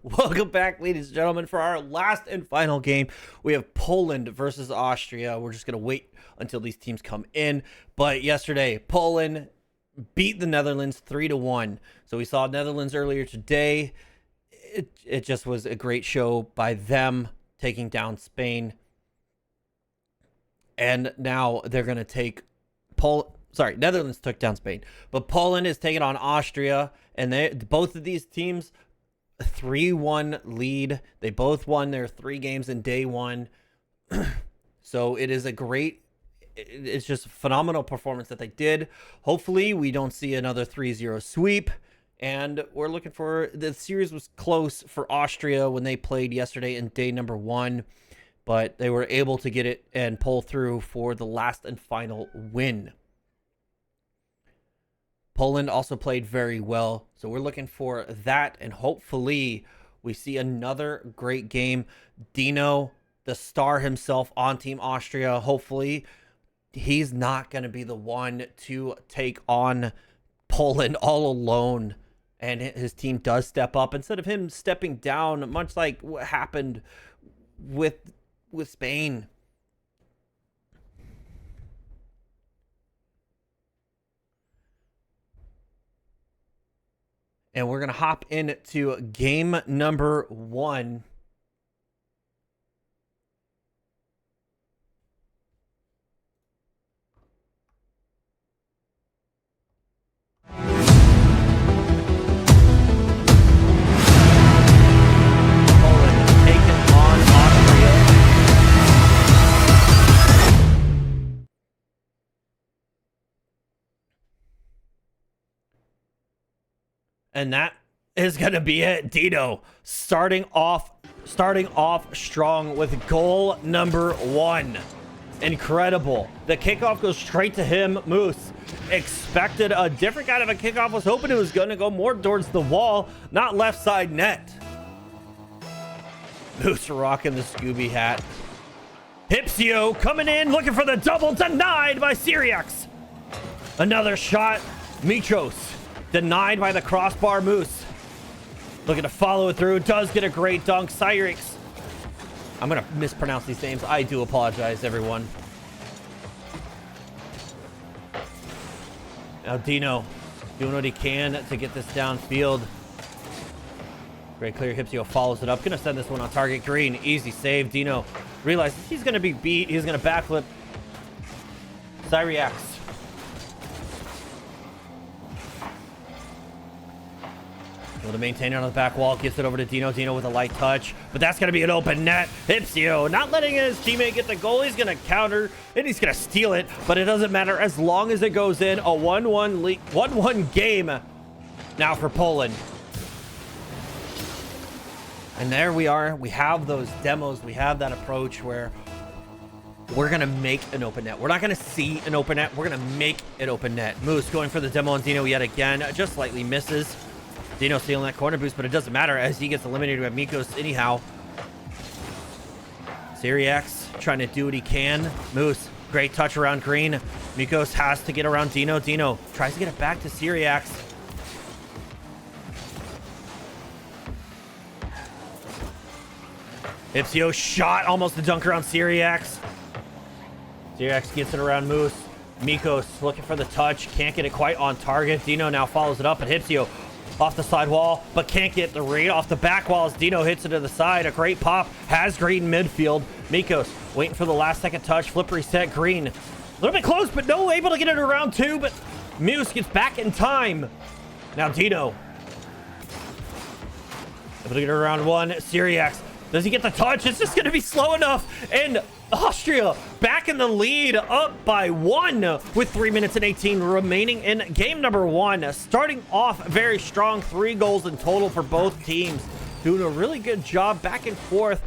Welcome back, ladies and gentlemen, for our last and final game. We have Poland versus Austria. We're just going to wait until these teams come in. But yesterday, Poland beat the Netherlands 3-1. So we saw Netherlands earlier today. It just was a great show by them taking down Spain. And now they're going to take Netherlands took down Spain, but Poland is taking on Austria, and both of these teams 3-1 lead. They both won their 3 games in day one. So it's just a phenomenal performance that they did. Hopefully we don't see another 3-0 sweep, and we're looking for, the series was close for Austria when they played yesterday in day number 1, but they were able to get it and pull through for the last and final win. Poland also played very well, so we're looking for that, and hopefully we see another great game. Dino, the star himself on Team Austria, hopefully he's not going to be the one to take on Poland all alone, and his team does step up instead of him stepping down, much like what happened with Spain. And we're going to hop into game number 1. Poland taking on Austria. And that is going to be it. Dino starting off strong with goal number 1. Incredible. The kickoff goes straight to him. Moose expected a different kind of a kickoff. Was hoping it was going to go more towards the wall, not left side net. Moose rocking the Scooby hat. Hipsio coming in, looking for the double, denied by Syriacs. Another shot. Michos denied by the crossbar. Moose looking to follow it through. Does get a great dunk. Cyrix. I'm going to mispronounce these names. I do apologize, everyone. Now Dino doing what he can to get this downfield. Great clear. Hipsio follows it up. Going to send this one on target. Green. Easy save. Dino realizes he's going to be beat. He's going to backflip. Cyriax. Able to maintain it on the back wall. Gets it over to Dino. Dino with a light touch. But that's going to be an open net. Hipsio not letting his teammate get the goal. He's going to counter. And he's going to steal it. But it doesn't matter as long as it goes in. A 1-1 game now for Poland. And there we are. We have those demos. We have that approach where we're going to make an open net. We're not going to see an open net. We're going to make an open net. Moose going for the demo on Dino yet again. Just slightly misses. Dino stealing that corner boost, but it doesn't matter as he gets eliminated by Mikos anyhow. Syriax trying to do what he can. Moose, great touch around Green. Mikos has to get around Dino. Dino tries to get it back to Syriax. Hipsio shot, almost a dunk around Syriax. Syriax gets it around Moose. Mikos looking for the touch, can't get it quite on target. Dino now follows it up, but Hipsio off the side wall, but can't get the read off the back wall as Dino hits it to the side. A great pop, has Green midfield. Mikos waiting for the last second touch. Flip reset. Green a little bit close, but no, able to get it around 2, but Muse gets back in time. Now Dino able to get it around 1. Syriax, does he get the touch? It's just going to be slow enough, and Austria back in the lead, up by 1 with 3 minutes and 18 remaining in game number 1. Starting off very strong, 3 goals in total for both teams. Doing a really good job back and forth.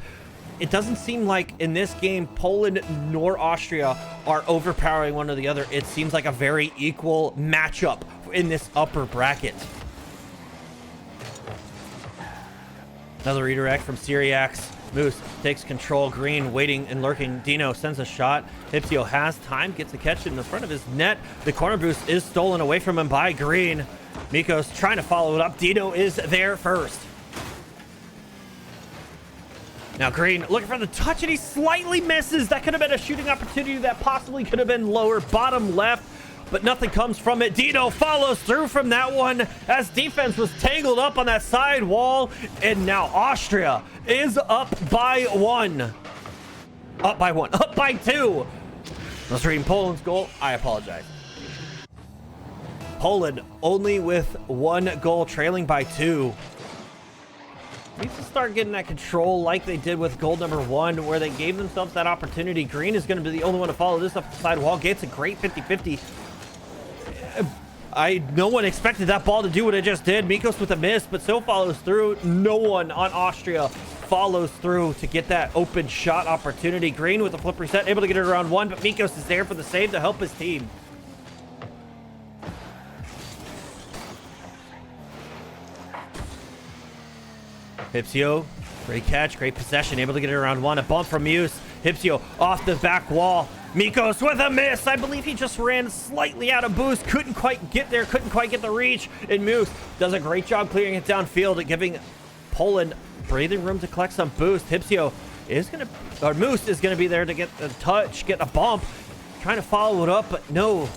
It doesn't seem like in this game, Poland nor Austria are overpowering one or the other. It seems like a very equal matchup in this upper bracket. Another redirect from Syriax. Moose takes control. Green waiting and lurking. Dino sends a shot. Hipsio has time, gets a catch in the front of his net. The corner boost is stolen away from him by Green. Mikos trying to follow it up. Dino is there first. Now Green looking for the touch, and he slightly misses. That could have been a shooting opportunity that possibly could have been lower bottom left, but nothing comes from it. Dino follows through from that one as defense was tangled up on that side wall, and now Austria is up by one. Up by two. I was reading Poland's goal. I apologize. Poland only with 1 goal, trailing by 2. Needs to start getting that control like they did with goal number 1, where they gave themselves that opportunity. Green is going to be the only one to follow this up the side wall. Gets a great 50-50. No one expected that ball to do what it just did. Mikos with a miss, but still follows through. No one on Austria follows through to get that open shot opportunity. Green with a flip reset, able to get it around 1, but Mikos is there for the save to help his team. Hipsio, great catch, great possession, able to get it around 1. A bump from Muse. Hipsio off the back wall. Mikos with a miss. I believe he just ran slightly out of boost. Couldn't quite get there, couldn't quite get the reach. And Muse does a great job clearing it downfield and giving Poland breathing room to collect some boost. Hipsio is going to, or Moose is going to be there to get the touch, get a bump. Trying to follow it up, but no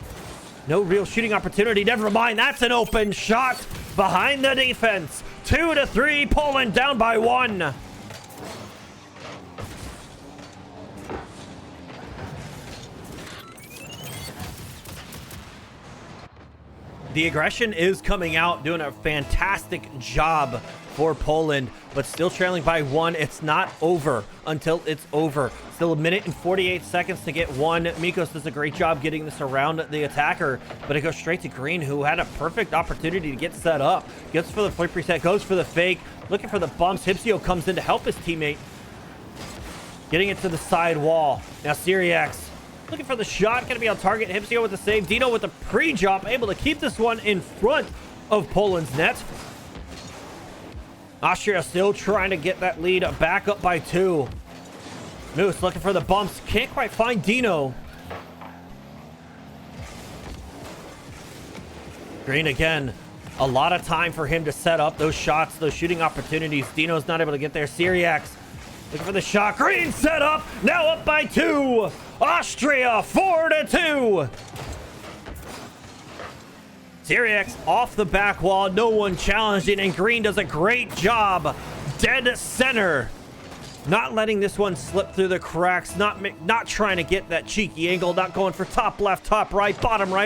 real shooting opportunity. Never mind, that's an open shot behind the defense. 2-3, Poland down by 1. The aggression is coming out, doing a fantastic job for Poland, but still trailing by 1. It's not over until it's over. Still 1 minute and 48 seconds to get 1. Mikos does a great job getting this around the attacker, but it goes straight to Green, who had a perfect opportunity to get set up. Gets for the flip reset, goes for the fake, looking for the bumps. Hipsio comes in to help his teammate, getting it to the side wall. Now Syriax looking for the shot, gonna be on target. Hipsio with the save. Dino with the pre-jump, able to keep this one in front of Poland's net. Austria still trying to get that lead back up by 2. Moose looking for the bumps. Can't quite find Dino. Green again. A lot of time for him to set up those shots, those shooting opportunities. Dino's not able to get there. Syriax looking for the shot. Green set up. Now up by 2. Austria 4-2. Syriax off the back wall, no one challenging, and Green does a great job. Dead center. Not letting this one slip through the cracks, not trying to get that cheeky angle, not going for top left, top right,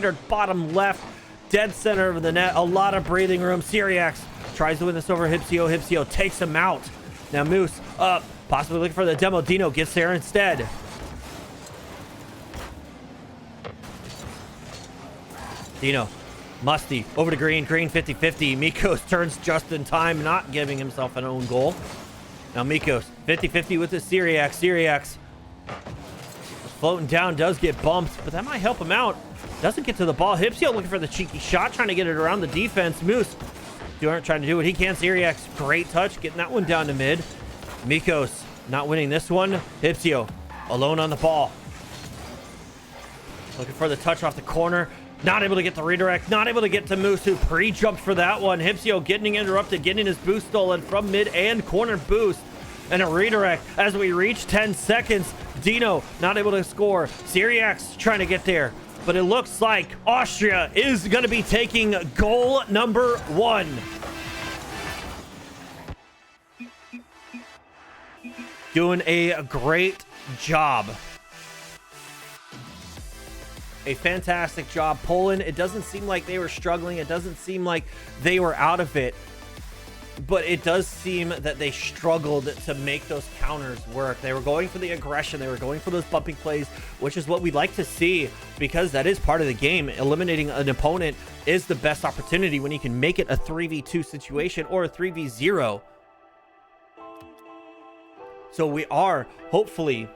or bottom left. Dead center of the net, a lot of breathing room. Syriax tries to win this over Hipsio. Hipsio takes him out. Now Moose up, possibly looking for the demo. Dino gets there instead. Dino. Musty over to Green. Green 50-50. Mikos turns just in time, not giving himself an own goal. Now Mikos 50-50 with the Syriax. Syriax floating down, does get bumped, but that might help him out. Doesn't get to the ball. Hipsio looking for the cheeky shot, trying to get it around the defense. Moose trying to do what he can. Syriax, great touch, getting that one down to mid. Mikos not winning this one. Hipsio alone on the ball. Looking for the touch off the corner. Not able to get the redirect. Not able to get to Moose, who pre-jumped for that one. Hipsio getting interrupted, getting his boost stolen from mid and corner boost. And a redirect as we reach 10 seconds. Dino not able to score. Syriax trying to get there. But it looks like Austria is going to be taking goal number 1. Doing a great job. A fantastic job. Poland, it doesn't seem like they were struggling. It doesn't seem like they were out of it. But it does seem that they struggled to make those counters work. They were going for the aggression. They were going for those bumping plays, which is what we'd like to see, because that is part of the game. Eliminating an opponent is the best opportunity when you can make it a 3v2 situation or a 3v0. So we are hopefully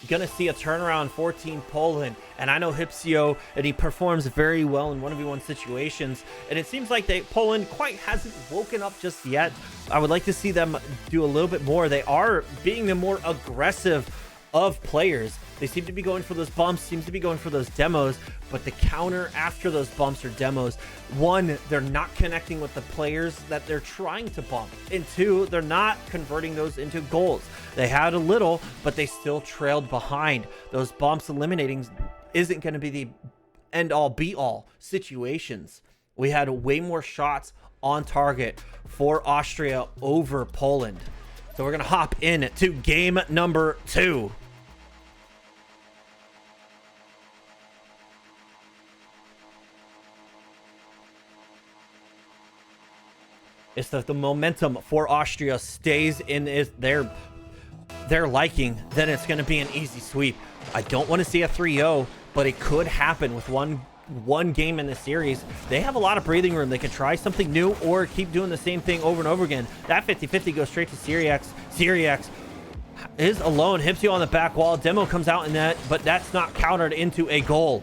gonna see a turnaround for Team Poland. And I know Hipsio, and he performs very well in 1v1 situations, and it seems like Poland quite hasn't woken up just yet. I would like to see them do a little bit more. They are being the more aggressive of players. They seem to be going for those bumps, seems to be going for those demos, but the counter after those bumps or demos, one, they're not connecting with the players that they're trying to bump, and two, they're not converting those into goals. They had a little, but they still trailed behind. Those bumps eliminating isn't going to be the end-all be-all situations. We had way more shots on target for Austria over Poland. So we're going to hop in to game number 2. If the momentum for Austria stays in their liking, then it's going to be an easy sweep. I don't want to see a 3-0, but it could happen with one game in the series. They have a lot of breathing room. They can try something new or keep doing the same thing over and over again. That 50-50 goes straight to Syriax. Syriax is alone. Hypsio on the back wall. Demo comes out in that, but that's not countered into a goal.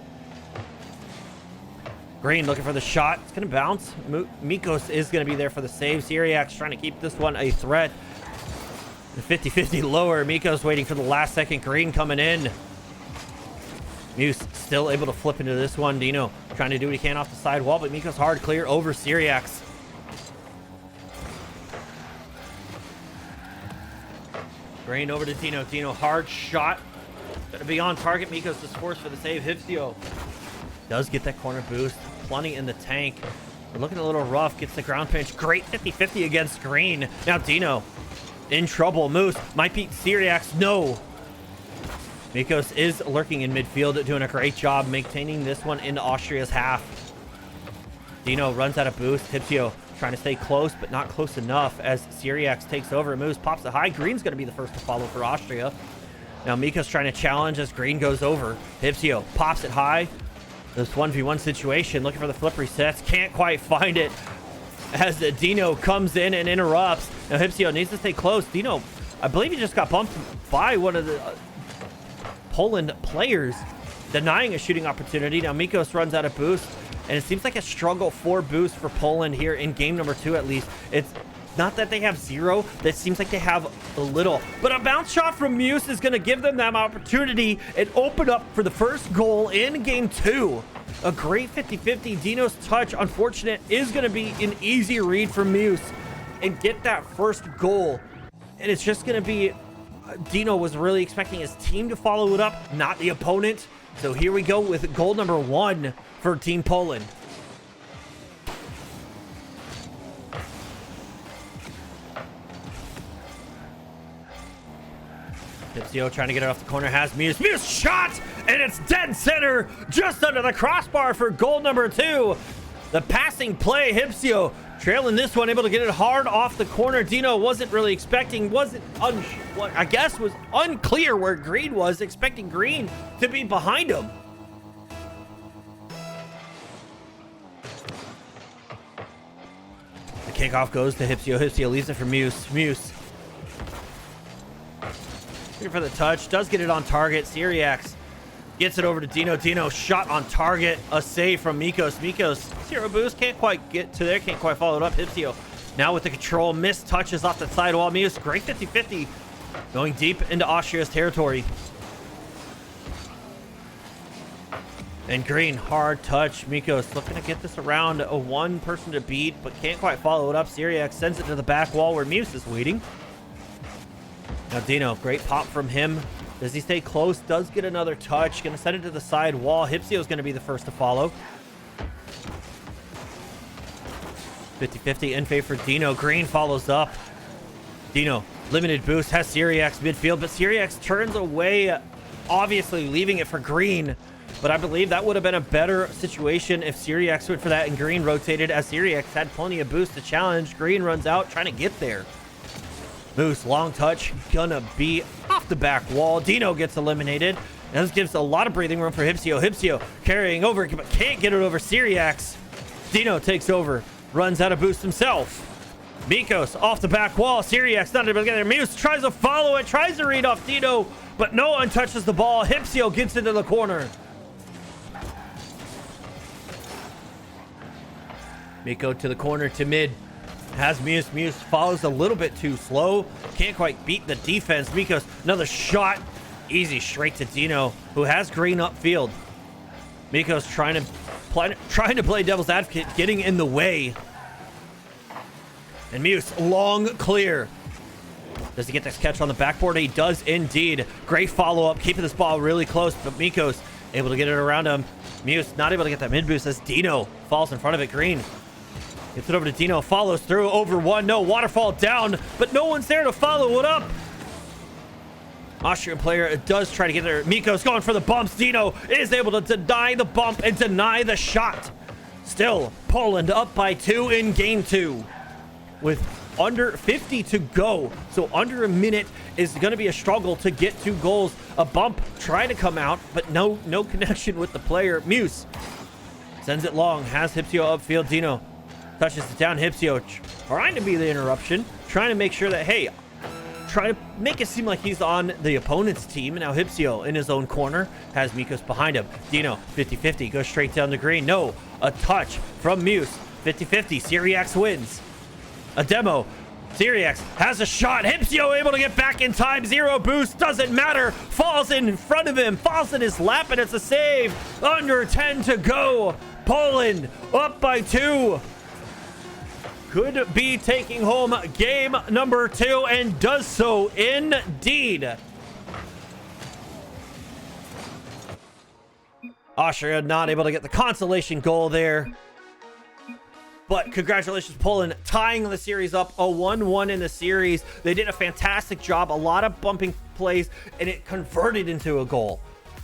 Green looking for the shot. It's going to bounce. Mikos is going to be there for the save. Syriax trying to keep this one a threat. The 50-50 lower. Mikos waiting for the last second. Green coming in. Muse still able to flip into this one. Dino trying to do what he can off the side wall, but Mikos hard clear over Syriax. Green over to Dino. Dino hard shot. Gonna be on target. Mikos is forced for the save. Hypsio does get that corner boost. Plenty in the tank. We're looking a little rough. Gets the ground pinch. Great 50-50 against Green. Now Dino in trouble. Moose might beat Syriax. No. Mikos is lurking in midfield, doing a great job maintaining this one into Austria's half. Dino runs out of boost. Hypsio trying to stay close, but not close enough as Syriax takes over. Moose pops it high. Green's going to be the first to follow for Austria. Now Mikos trying to challenge as Green goes over. Hypsio pops it high. This 1v1 situation, looking for the flip resets. Can't quite find it as Dino comes in and interrupts. Now Hypsio needs to stay close. Dino, I believe he just got bumped by one of the Poland players, denying a shooting opportunity. Now Mikos runs out of boost, and it seems like a struggle for boost for Poland here in game number 2 at least. It's not that they have zero, that seems like they have a little, but a bounce shot from Muse is going to give them that opportunity and open up for the first goal in game 2. A great 50-50. Dino's touch, unfortunate, is going to be an easy read for Muse and get that first goal. And it's just going to be, Dino was really expecting his team to follow it up, not the opponent. So here we go with goal number 1 for Team Poland. Hypsio trying to get it off the corner, has Muse. Muse shot, and it's dead center, just under the crossbar for goal number 2. The passing play, Hypsio trailing this one, able to get it hard off the corner. Dino wasn't really expecting, I guess was unclear where Green was, expecting Green to be behind him. The kickoff goes to Hypsio. Hypsio leaves it for Muse. Muse here for the touch, does get it on target. Syriax gets it over to Dino. Dino shot on target, a save from Mikos. Mikos, zero boost, can't quite get to there, can't quite follow it up. Hypsio now with the control, missed touches off the side wall. Muse, great 50-50, going deep into Austria's territory. And Green, hard touch. Mikos looking to get this around a one person to beat, but can't quite follow it up. Syriax sends it to the back wall where Muse is waiting. Now Dino, great pop from him. Does he stay close? Does get another touch. Gonna send it to the side wall. Hypsio is gonna be the first to follow. 50-50 in favor for Dino. Green follows up. Dino, limited boost, has Syriax midfield, but Syriax turns away, obviously leaving it for Green. But I believe that would have been a better situation if Syriax went for that and Green rotated, as Syriax had plenty of boost to challenge. Green runs out, trying to get there. Moose, long touch, gonna be off the back wall. Dino gets eliminated. And this gives a lot of breathing room for Hypsio. Hypsio carrying over, but can't get it over Syriax. Dino takes over, runs out of boost himself. Mikos off the back wall. Syriax not able to get there. Muse tries to follow it, tries to read off Dino, but no one touches the ball. Hypsio gets into the corner. Miko to the corner to mid. Has Muse. Muse follows a little bit too slow. Can't quite beat the defense. Mikos, another shot. Easy straight to Dino, who has Green upfield. Miko's trying to play devil's advocate, getting in the way. And Muse, long clear. Does he get this catch on the backboard? He does indeed. Great follow-up, keeping this ball really close, but Miko's able to get it around him. Muse not able to get that mid-boost as Dino falls in front of it. Green gets it over to Dino, follows through, over one. No, waterfall down, but no one's there to follow it up. Austrian player does try to get there. Miko's going for the bumps. Dino is able to deny the bump and deny the shot. Still, Poland up by 2 in game 2 with under 50 to go. So under a minute is going to be a struggle to get 2 goals. A bump trying to come out, but no connection with the player. Muse sends it long, has Hipsio upfield. Dino touches it down. Hipsio trying to be the interruption, trying to make sure that, hey, trying to make it seem like he's on the opponent's team. And now Hipsio in his own corner has Mikos behind him. Dino 50-50 goes straight down the green. No, a touch from Muse. 50-50. Syriax wins. A demo. Syriax has a shot. Hipsio able to get back in time. 0 boost. Doesn't matter. Falls in front of him. Falls in his lap, and it's a save. Under 10 to go. Poland up by 2. Could be taking home game number 2 and does so indeed. Austria not able to get the consolation goal there. But congratulations, Poland, tying the series up, a 1-1 in the series. They did a fantastic job, a lot of bumping plays, and it converted into a goal.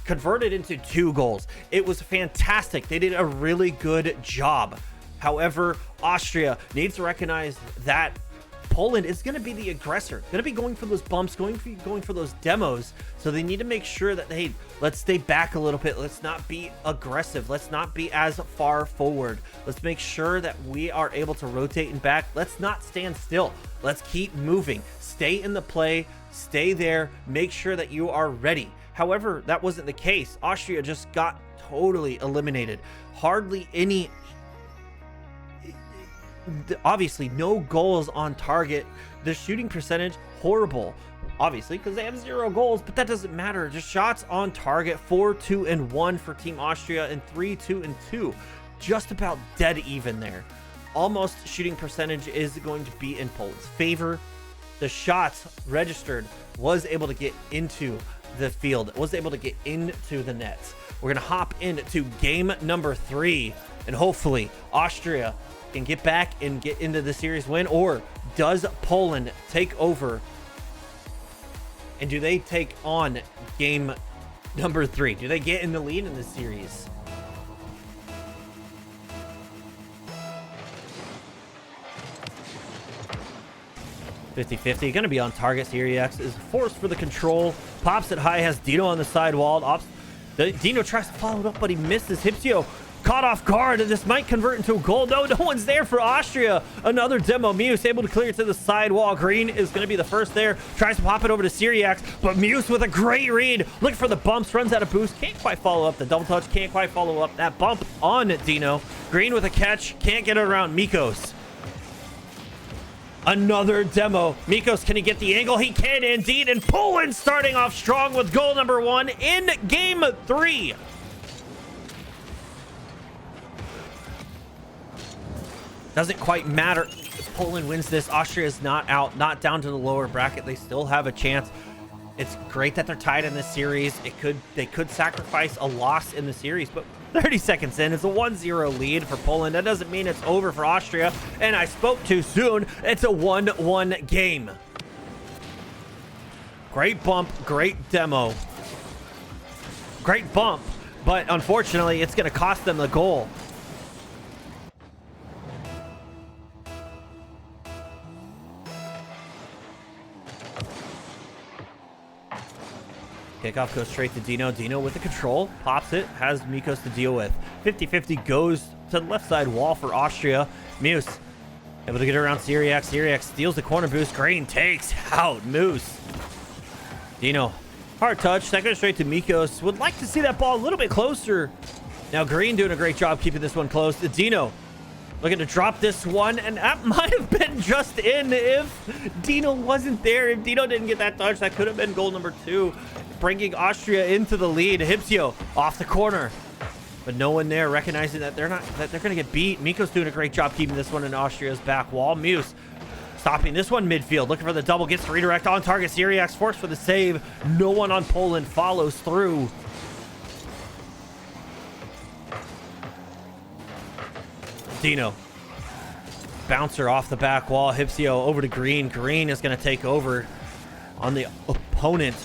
Converted into 2 goals. It was fantastic. They did a really good job. However, Austria needs to recognize that Poland is going to be the aggressor, going to be going for those bumps, going for those demos. So they need to make sure that, hey, let's stay back a little bit. Let's not be aggressive. Let's not be as far forward. Let's make sure that we are able to rotate and back. Let's not stand still. Let's keep moving. Stay in the play. Stay there. Make sure that you are ready. However, that wasn't the case. Austria just got totally eliminated. Hardly any... Obviously, no goals on target. The shooting percentage, horrible. Obviously, because they have 0 goals, but that doesn't matter. Just shots on target, 4-2-1 for Team Austria and 3-2-2. Just about dead even there. Almost shooting percentage is going to be in Poland's favor. The shots registered was able to get into the field, was able to get into the nets. We're going to hop into game number 3, and hopefully Austria can get back and get into the series win, or does Poland take over? And do they take on game number 3? Do they get in the lead in this series? (50-50) going to be on target. Syriax is forced for the control, pops it high, has Dino on the sidewall. Dino tries to follow it up, but he misses. Hipsio caught off guard, and this might convert into a goal. No one's there for Austria. Another demo. Muse able to clear it to the sidewall. Green is going to be the first there. Tries to pop it over to Syriax, but Muse with a great read. Looking for the bumps, runs out of boost. Can't quite follow up the double touch. Can't quite follow up that bump on Dino. Green with a catch. Can't get it around Mikos. Another demo. Mikos, can he get the angle? He can indeed. And Poland starting off strong with goal number 1 in game 3. Doesn't quite matter if Poland wins this. Austria is not out, not down to the lower bracket. They still have a chance. It's great that they're tied in this series. They could sacrifice a loss in the series, but 30 seconds in, it's a 1-0 lead for Poland. That doesn't mean it's over for Austria, and I spoke too soon. It's a 1-1 game. Great bump, great demo. Great bump, but unfortunately, it's going to cost them the goal. Kickoff goes straight to Dino. Dino with the control. Pops it. Has Mikos to deal with. 50-50 goes to the left side wall for Austria. Muse able to get around Syriax. Syriax steals the corner boost. Green takes out Moose. Dino. Hard touch. That goes straight to Mikos. Would like to see that ball a little bit closer. Now Green doing a great job keeping this one close. Dino Looking to drop this one, and that might have been just in if Dino wasn't there. If Dino didn't get that touch, that could have been goal number 2, bringing Austria into the lead. Hipsio off the corner, but no one there recognizing that they're gonna get beat. Miko's doing a great job keeping this one in Austria's back wall. Muse stopping this one midfield, looking for the double, gets the redirect on target. Syriax forced for the save. No one on Poland follows through. Dino. Bouncer off the back wall. Hipsio over to Green. Green is going to take over on the opponent.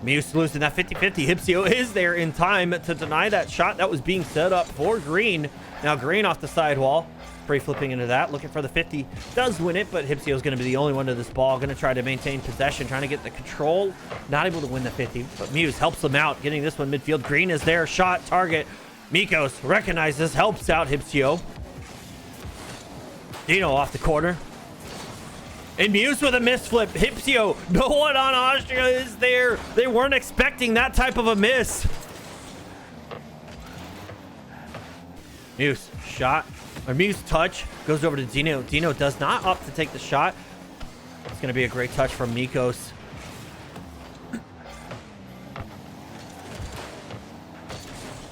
Muse losing that 50-50. Hipsio is there in time to deny that shot that was being set up for Green. Now Green off the side wall. Free flipping into that. Looking for the 50. Does win it, but Hipsio is going to be the only one to this ball. Going to try to maintain possession. Trying to get the control. Not able to win the 50, but Muse helps them out. Getting this one midfield. Green is there. Shot. Target. Mikos recognizes, helps out Hipsio. Dino off the corner. And Muse with a misflip. Hipsio, no one on Austria is there. They weren't expecting that type of a miss. Muse, shot. Or Muse touch. Goes over to Dino. Dino does not opt to take the shot. It's going to be a great touch from Mikos.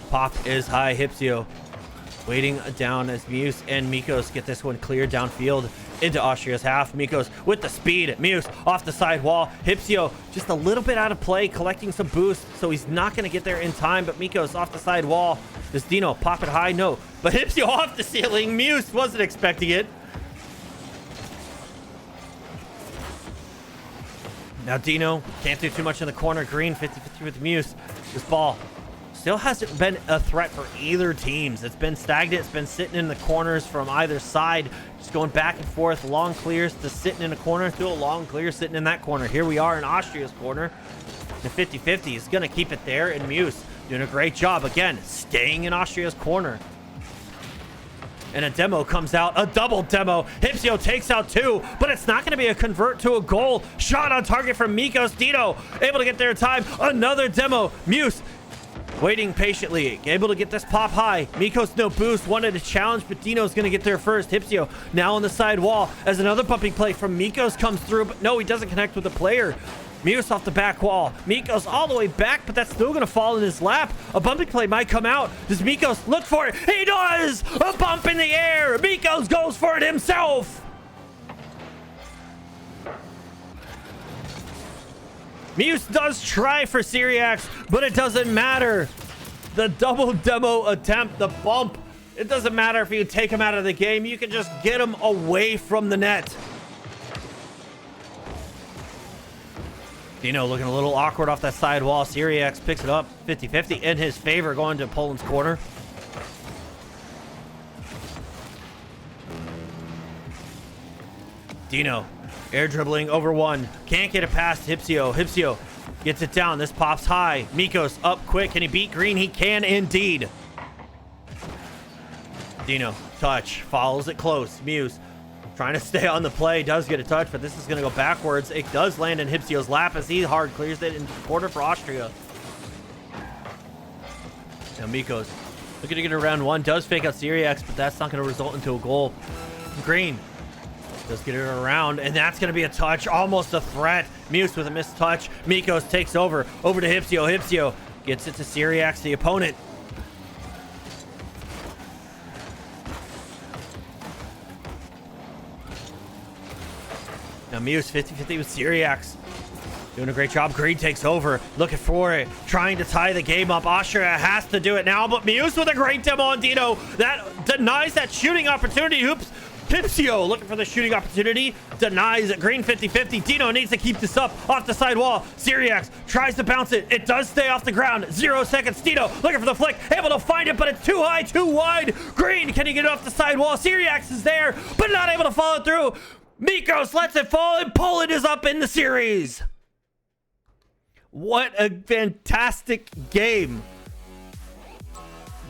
Pop is high. Hipsio waiting down as Muse and Mikos get this one cleared downfield into Austria's half. Mikos with the speed. Muse off the side wall. Hipsio just a little bit out of play, collecting some boost, so he's not going to get there in time. But Mikos off the side wall. Does Dino pop it high? No. But Hipsio off the ceiling. Muse wasn't expecting it. Now Dino can't do too much in the corner. Green 50-50 with Muse. This ball still hasn't been a threat for either teams. It's been stagnant. It's been sitting in the corners from either side, just going back and forth. Long clears to sitting in a corner to a long clear sitting in that corner. Here we are in Austria's corner. The 50-50 is going to keep it there, and Muse doing a great job again, staying in Austria's corner. And a demo comes out, a double demo. Hipsio takes out 2, but it's not going to be a convert to a goal. Shot on target from Mikos. Dino able to get there in time. Another demo. Muse waiting patiently, able to get this pop high. Mikos no boost, wanted a challenge, but Dino's going to get there first. Hipsio now on the side wall as another bumping play from Mikos comes through, but no, he doesn't connect with the player. Muse off the back wall. Mikos all the way back, but that's still going to fall in his lap. A bumping play might come out. Does Mikos look for it? He does! A bump in the air. Mikos goes for it himself. Muse does try for Syriax, but it doesn't matter. The double demo attempt, the bump. It doesn't matter if you take him out of the game. You can just get him away from the net. Dino looking a little awkward off that side wall. Syriax picks it up 50-50 in his favor, going to Poland's corner. Dino air dribbling over one. Can't get it past Hipsio. Hipsio gets it down. This pops high. Mikos up quick. Can he beat Green? He can indeed. Dino touch. Follows it close. Muse trying to stay on the play. Does get a touch, but this is going to go backwards. It does land in Hipsio's lap as he hard clears it into the corner for Austria. Now Mikos looking to get around one. Does fake out Syriax, but that's not going to result into a goal. Green does get it around, and that's going to be a touch. Almost a threat. Muse with a missed touch. Mikos takes over to Hipsio. Hipsio gets it to Syriax, the opponent. Now Muse 50-50 with Syriax. Doing a great job. Green takes over. Looking for it. Trying to tie the game up. Austria has to do it now, but Muse with a great demo on Dino. That denies that shooting opportunity. Oops. Hipsio looking for the shooting opportunity. Denies it. Green 50-50. Dino needs to keep this up off the side wall. Syriax tries to bounce it. It does stay off the ground. 0 seconds. Dino looking for the flick. Able to find it, but it's too high, too wide. Green, can he get it off the side wall? Syriax is there, but not able to follow through. Mikos lets it fall, and Poland is up in the series. What a fantastic game.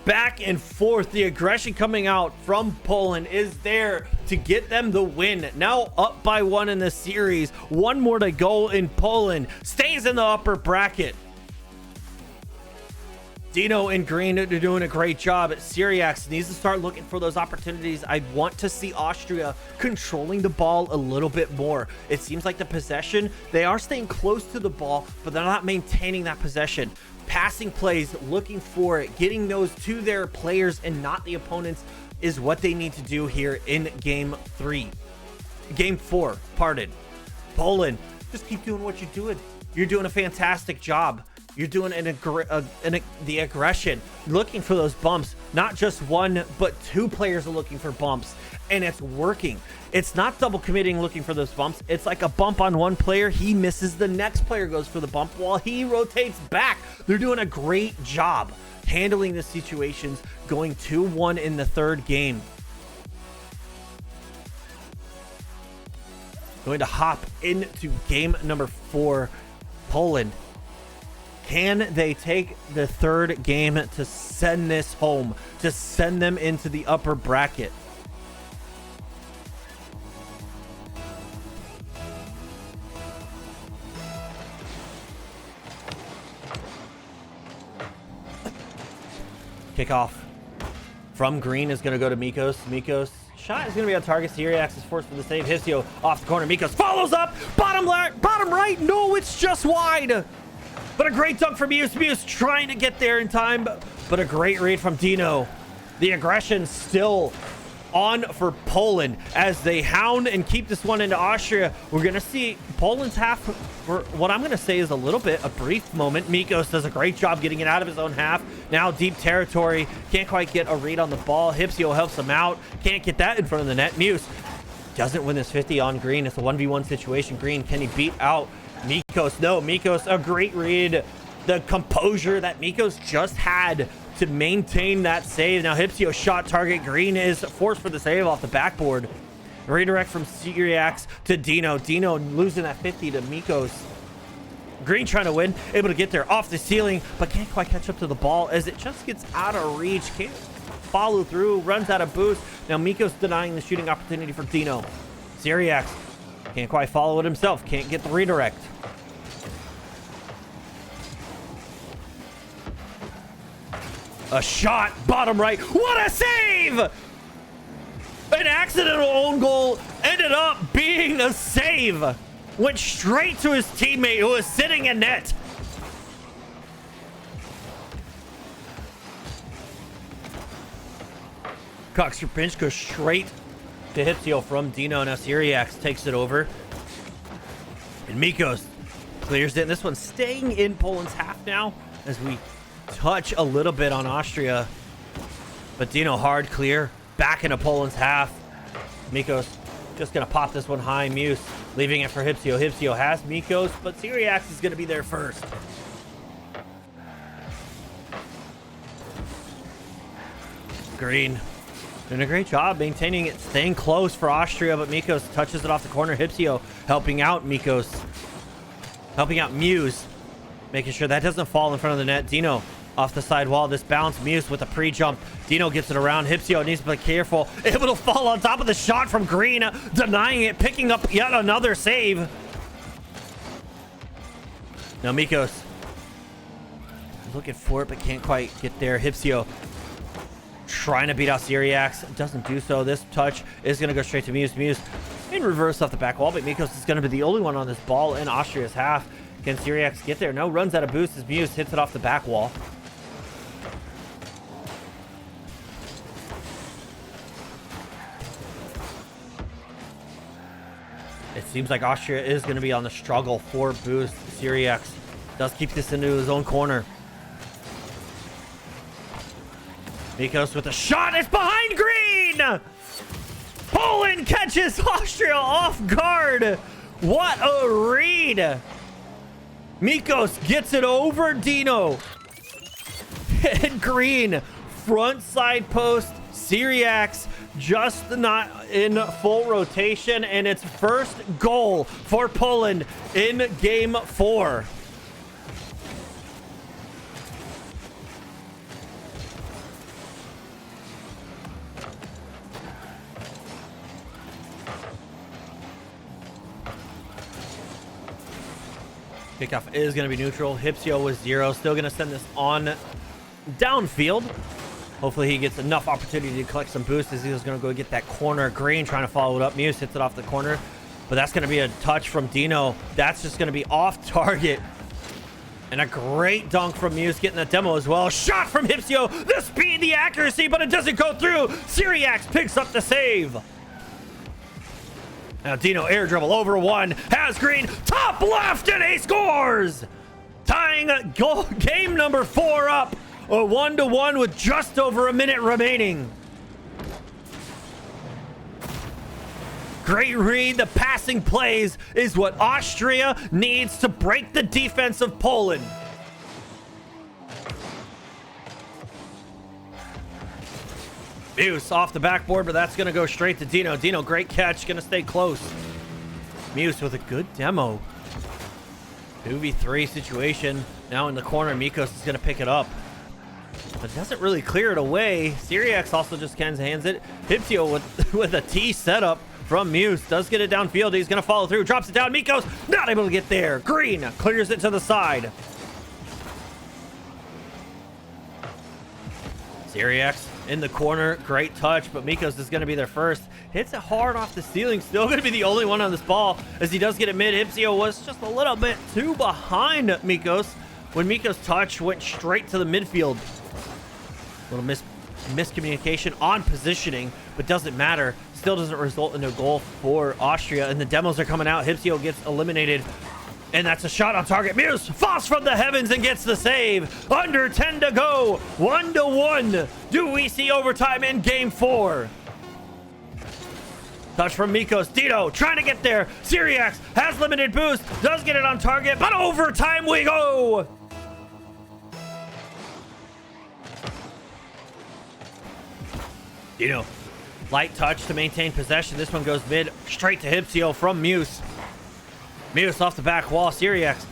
Back and forth. The aggression coming out from Poland is there to get them the win. Now up by 1 in the series. 1 more to go in Poland. Stays in the upper bracket. Dino and Green are doing a great job. Syriax needs to start looking for those opportunities. I want to see Austria controlling the ball a little bit more. It seems like the possession, they are staying close to the ball, but they're not maintaining that possession. Passing plays, looking for it, getting those to their players and not the opponents is what they need to do here in game 4, pardon. Poland, just keep doing what you're doing. You're doing a fantastic job. You're doing the aggression, looking for those bumps. Not just one, but two players are looking for bumps, and it's working. It's not double committing looking for those bumps. It's like a bump on one player. He misses, the next player goes for the bump while he rotates back. They're doing a great job handling the situations, going 2-1 in the third game. Going to hop into game number 4, Poland. Can they take the third game to send this home, to send them into the upper bracket? Kickoff from Green is going to go to Mikos. Mikos shot is going to be on target. Syriax is forced for the save. Hipsio off the corner. Mikos follows up. Bottom right. No, it's just wide. But a great dunk from Muse. Muse trying to get there in time, but a great read from Dino. The aggression still on for Poland as they hound and keep this one into Austria. We're going to see Poland's half, for what I'm going to say is a little bit a brief moment. Mikos does a great job getting it out of his own half. Now deep territory. Can't quite get a read on the ball. Hipsio helps him out. Can't get that in front of the net. Muse doesn't win this 50 on Green. It's a 1v1 situation. Green, can he beat out Mikos? No, Mikos, a great read. The composure that Mikos just had to maintain that save. Now Hipsio shot target. Green is forced for the save off the backboard. Redirect from Syriax to Dino. Dino losing that 50 to Mikos. Green trying to win, able to get there off the ceiling, but can't quite catch up to the ball as it just gets out of reach. Can't follow through, runs out of boost. Now Mikos denying the shooting opportunity for Dino. Syriax can't quite follow it himself. Can't get the redirect. A shot, bottom right. What a save! An accidental own goal ended up being a save. Went straight to his teammate who was sitting in net. Coxer pinch goes straight to Hipsio from Dino. Now Syriax takes it over. And Mikos clears it. And this one's staying in Poland's half now as we touch a little bit on Austria. But Dino hard clear. Back into Poland's half. Mikos just going to pop this one high. Muse leaving it for Hipsio. Hipsio has Mikos, but Syriax is going to be there first. Green doing a great job maintaining it, staying close for Austria, but Mikos touches it off the corner. Hipsio helping out Mikos. Helping out Muse. Making sure that doesn't fall in front of the net. Dino off the side wall. This bounce. Muse with a pre-jump. Dino gets it around. Hipsio needs to be careful. Able to fall on top of the shot from Green. Denying it. Picking up yet another save. Now Mikos looking for it, but can't quite get there. Hipsio trying to beat out Syriax. Doesn't do so. This touch is going to go straight to Muse. Muse in reverse off the back wall, but Mikos is going to be the only one on this ball in Austria's half. Can Syriax get there? No, runs out of boost as Muse hits it off the back wall. It seems like Austria is going to be on the struggle for boost. Syriax does keep this into his own corner. Mikos with a shot. It's behind Green! Poland catches Austria off guard. What a read! Mikos gets it over Dino. And Green, front side post. Syriax just not in full rotation, and it's first goal for Poland in game 4. Kickoff is going to be neutral. Hipsio was 0. Still going to send this on downfield. Hopefully he gets enough opportunity to collect some boosts as he was going to go get that corner. Green trying to follow it up. Muse hits it off the corner, but that's going to be a touch from Dino. That's just going to be off target. And a great dunk from Muse getting that demo as well. Shot from Hypsio. The speed, the accuracy, but it doesn't go through. Syriax picks up the save. Now Dino air dribble over one. Has Green. Top left, and he scores. Tying goal, game number 4 up. A 1-1 with just over a minute remaining. Great read. The passing plays is what Austria needs to break the defense of Poland. Muse off the backboard, but that's going to go straight to Dino. Dino, great catch. Going to stay close. Muse with a good demo. 2v3 situation. Now in the corner, Mikos is going to pick it up, but doesn't really clear it away. Syriax also just hands it. Hypsio with a T setup from Muse. Does get it downfield. He's going to follow through. Drops it down. Mikos not able to get there. Green clears it to the side. Syriax in the corner. Great touch, but Mikos is going to be there first. Hits it hard off the ceiling. Still going to be the only one on this ball as he does get it mid. Hypsio was just a little bit too behind Mikos when Mikos' touch went straight to the midfield. Little miscommunication on positioning, but doesn't matter. Still doesn't result in a goal for Austria, and the demos are coming out. Hypsio gets eliminated, and that's a shot on target. Muse falls from the heavens and gets the save. Under 10 to go. 1-1. Do we see overtime in game 4? Touch from Mikos. Dino trying to get there. Syriax has limited boost. Does get it on target, but overtime we go. Dino, light touch to maintain possession. This one goes mid, straight to Hypsio from Muse. Muse off the back wall. Syriax,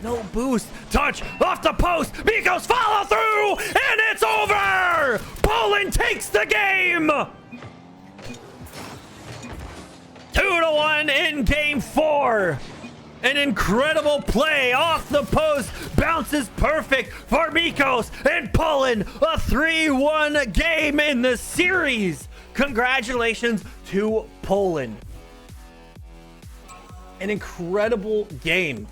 no boost. Touch off the post. Mikos follow through, and it's over. Poland takes the game. 2-1 in game 4. An incredible play off the post. Bounces perfect for Mikos, and Poland a 3-1 game in the series. Congratulations to Poland. An incredible game.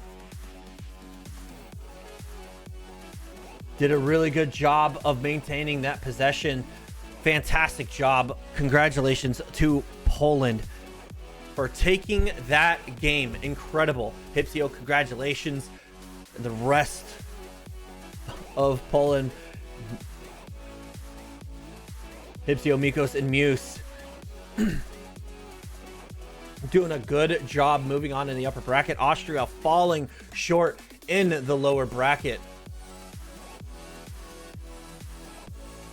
Did a really good job of maintaining that possession. Fantastic job. Congratulations to Poland for taking that game. Incredible. Hypsio, congratulations. And the rest of Poland, Hypsio, Mikos, and Muse, doing a good job moving on in the upper bracket. Austria falling short in the lower bracket.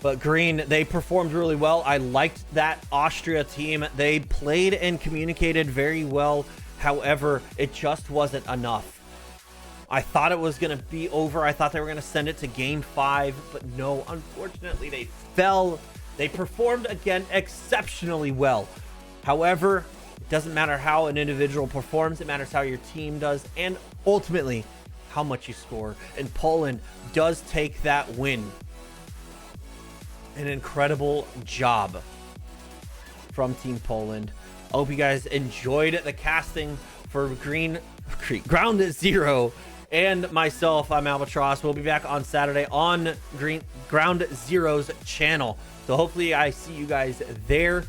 But Green, they performed really well. I liked that Austria team. They played and communicated very well. However, it just wasn't enough. I thought it was going to be over. I thought they were going to send it to game 5. But no, unfortunately, they fell. They performed again exceptionally well. However, it doesn't matter how an individual performs. It matters how your team does. And ultimately, how much you score. And Poland does take that win. An incredible job from Team Poland. I hope you guys enjoyed the casting for Ground Zero and myself. I'm Albatross. We'll be back on Saturday on Ground Zero's channel. So hopefully I see you guys there.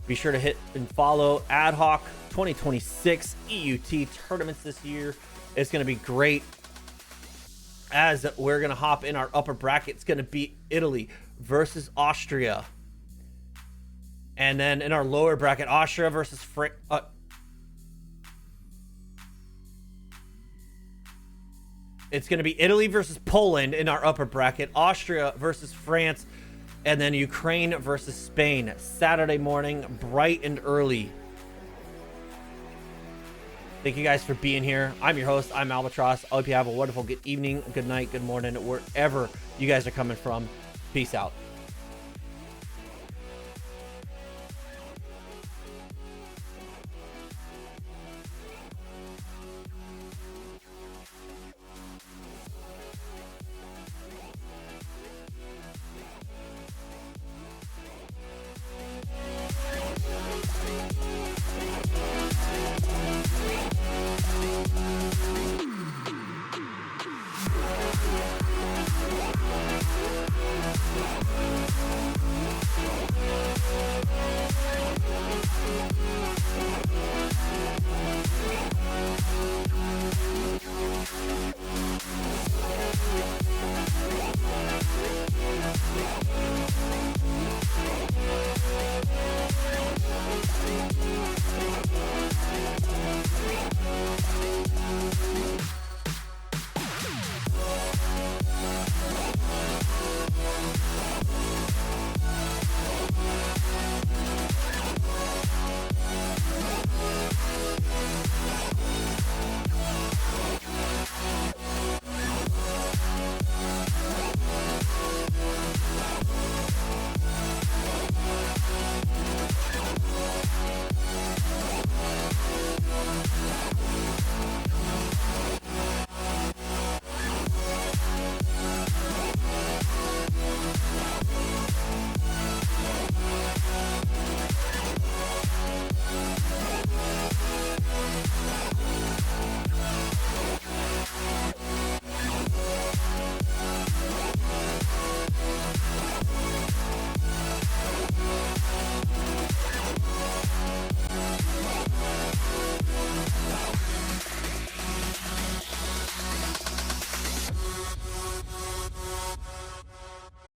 Be sure to hit and follow ADHOC 2026 EUT tournaments this year. It's going to be great, as we're going to hop in our upper bracket. It's going to be Italy versus Austria. And then in our lower bracket, Austria versus it's going to be Italy versus Poland in our upper bracket, Austria versus France, and then Ukraine versus Spain. Saturday morning, bright and early. Thank you guys for being here. I'm your host. I'm Albatross. I hope you have a wonderful good evening, good night, good morning, wherever you guys are coming from. Peace out.